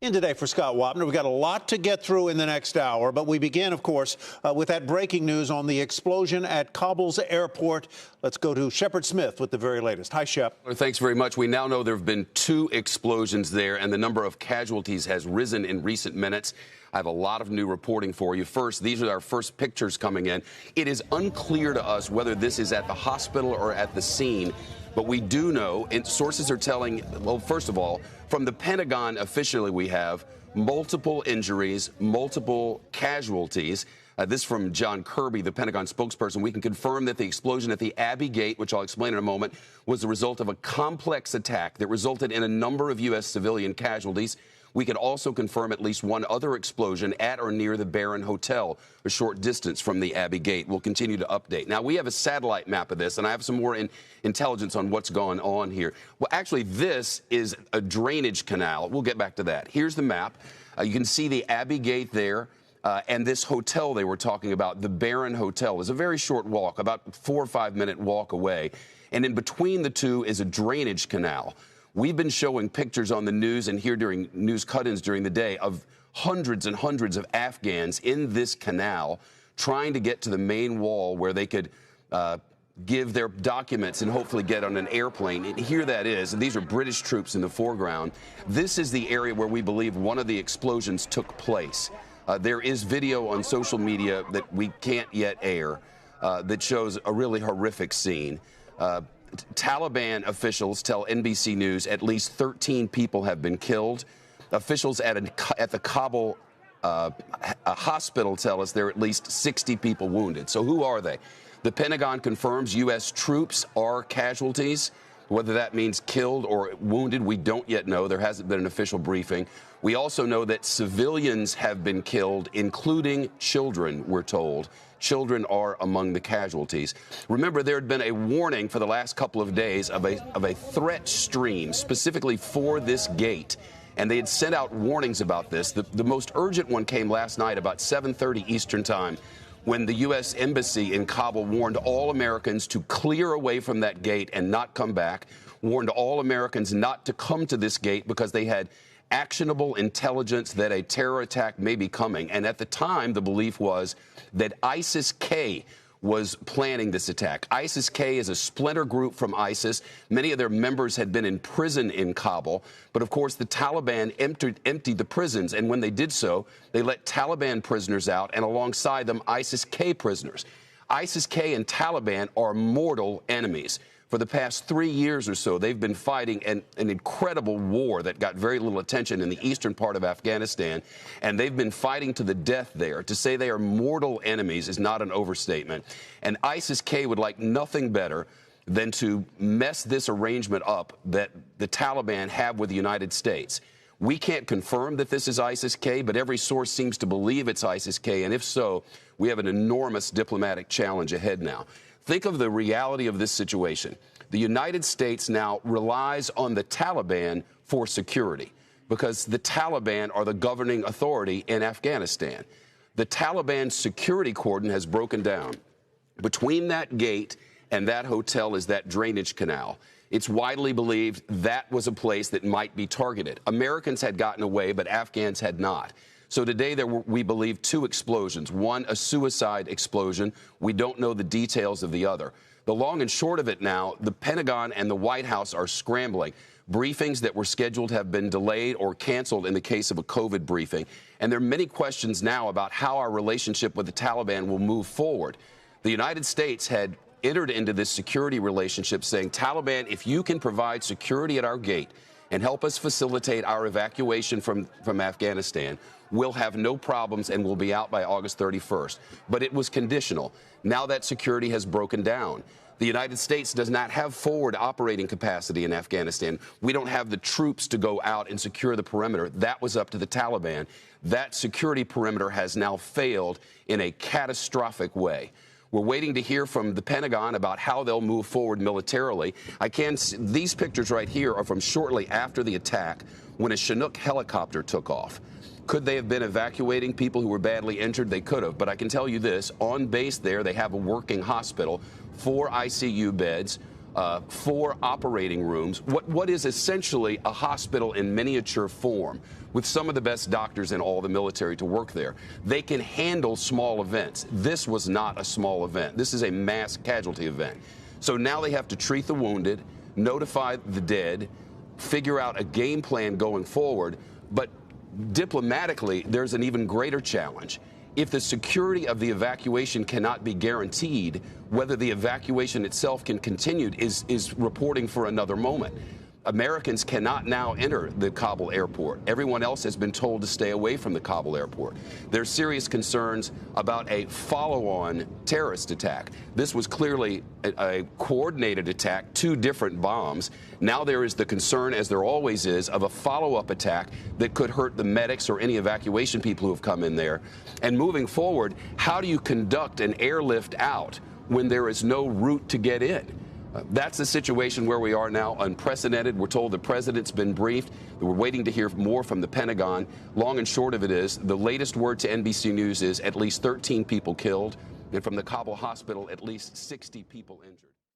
In today for Scott Wapner, we've got a lot to get through in the next hour, but we begin, of course, with that breaking news on the explosion at Kabul's airport. Let's go to Shepard Smith with the very latest. Hi, Shep. Thanks very much. We now know there have been 2 explosions there, and the number of casualties has risen in recent minutes. I have a lot of new reporting for you. First, these are our first pictures coming in. It is unclear to us whether this is at the hospital or at the scene, but we do know, and sources are telling, well, first of all, from the Pentagon officially we have multiple injuries, multiple casualties. This from John Kirby, the Pentagon spokesperson. We can confirm that the explosion at the Abbey Gate, which I'll explain in a moment, was the result of a complex attack that resulted in a number of U.S. civilian casualties. We can also confirm at least one other explosion at or near the Barron Hotel, a short distance from the Abbey Gate. We'll continue to update. Now, we have a satellite map of this, and I have some more intelligence on what's going on here. Well, actually, this is a drainage canal. We'll get back to that. Here's the map. You can see the Abbey Gate there. And this hotel they were talking about, the Barron Hotel, is a very short walk, about 4 or 5 minute walk away. And in between the two is a drainage canal. We've been showing pictures on the news and here during news cut-ins during the day of hundreds and hundreds of Afghans in this canal trying to get to the main wall where they could give their documents and hopefully get on an airplane. And here that is. And these are British troops in the foreground. This is the area where we believe one of the explosions took place. There is video on social media that we can't yet air that shows a really horrific scene. Taliban officials tell NBC News at least 13 people have been killed. Officials at the Kabul hospital tell us there are at least 60 people wounded. So who are they? The Pentagon confirms U.S. troops are casualties. Whether that means killed or wounded, we don't yet know. There hasn't been an official briefing. We also know that civilians have been killed, including children, we're told. Children are among the casualties. Remember, there had been a warning for the last couple of days of a threat stream specifically for this gate. And they had sent out warnings about this. The most urgent one came last night about 7:30 Eastern time, when the U.S. Embassy in Kabul warned all Americans to clear away from that gate and not come back, warned all Americans not to come to this gate because they had actionable intelligence that a terror attack may be coming. And at the time, the belief was that ISIS-K was planning this attack. ISIS-K is a splinter group from ISIS. Many of their members had been in prison in Kabul. But, of course, the Taliban emptied the prisons. And when they did so, they let Taliban prisoners out and alongside them ISIS-K prisoners. ISIS-K and Taliban are mortal enemies. For the past 3 years or so, they've been fighting an incredible war that got very little attention in the eastern part of Afghanistan, and they've been fighting to the death there. To say they are mortal enemies is not an overstatement. And ISIS-K would like nothing better than to mess this arrangement up that the Taliban have with the United States. We can't confirm that this is ISIS-K, but every source seems to believe it's ISIS-K, and if so, we have an enormous diplomatic challenge ahead now. Think of the reality of this situation. The United States now relies on the Taliban for security because the Taliban are the governing authority in Afghanistan. The Taliban security cordon has broken down. Between that gate and that hotel is that drainage canal. It's widely believed that was a place that might be targeted. Americans had gotten away, but Afghans had not. So today there were, we believe, 2 explosions. One, a suicide explosion. We don't know the details of the other. The long and short of it now, the Pentagon and the White House are scrambling. Briefings that were scheduled have been delayed or canceled in the case of a COVID briefing. And there are many questions now about how our relationship with the Taliban will move forward. The United States had entered into this security relationship saying, Taliban, if you can provide security at our gate and help us facilitate our evacuation from Afghanistan, we'll have no problems and we'll be out by August 31st. But it was conditional. Now that security has broken down. The United States does not have forward operating capacity in Afghanistan. We don't have the troops to go out and secure the perimeter. That was up to the Taliban. That security perimeter has now failed in a catastrophic way. We're waiting to hear from the Pentagon about how they'll move forward militarily. These pictures right here are from shortly after the attack when a Chinook helicopter took off. Could they have been evacuating people who were badly injured? They could have. But I can tell you this, on base there, they have a working hospital, 4 ICU beds, 4 operating rooms, what is essentially a hospital in miniature form, with some of the best doctors in all the military to work there. They can handle small events. This was not a small event. This is a mass casualty event. So now they have to treat the wounded, notify the dead, figure out a game plan going forward. But diplomatically, there's an even greater challenge. If the security of the evacuation cannot be guaranteed, whether the evacuation itself can continue is reporting for another moment. Americans cannot now enter the Kabul airport. Everyone else has been told to stay away from the Kabul airport. There's serious concerns about a follow-on terrorist attack. This was clearly a coordinated attack, 2 different bombs. Now there is the concern, as there always is, of a follow-up attack that could hurt the medics or any evacuation people who have come in there. And moving forward, how do you conduct an airlift out when there is no route to get in? That's the situation where we are now, unprecedented. We're told the president's been briefed. We're waiting to hear more from the Pentagon. Long and short of it is, the latest word to NBC News is at least 13 people killed, and from the Kabul hospital, at least 60 people injured.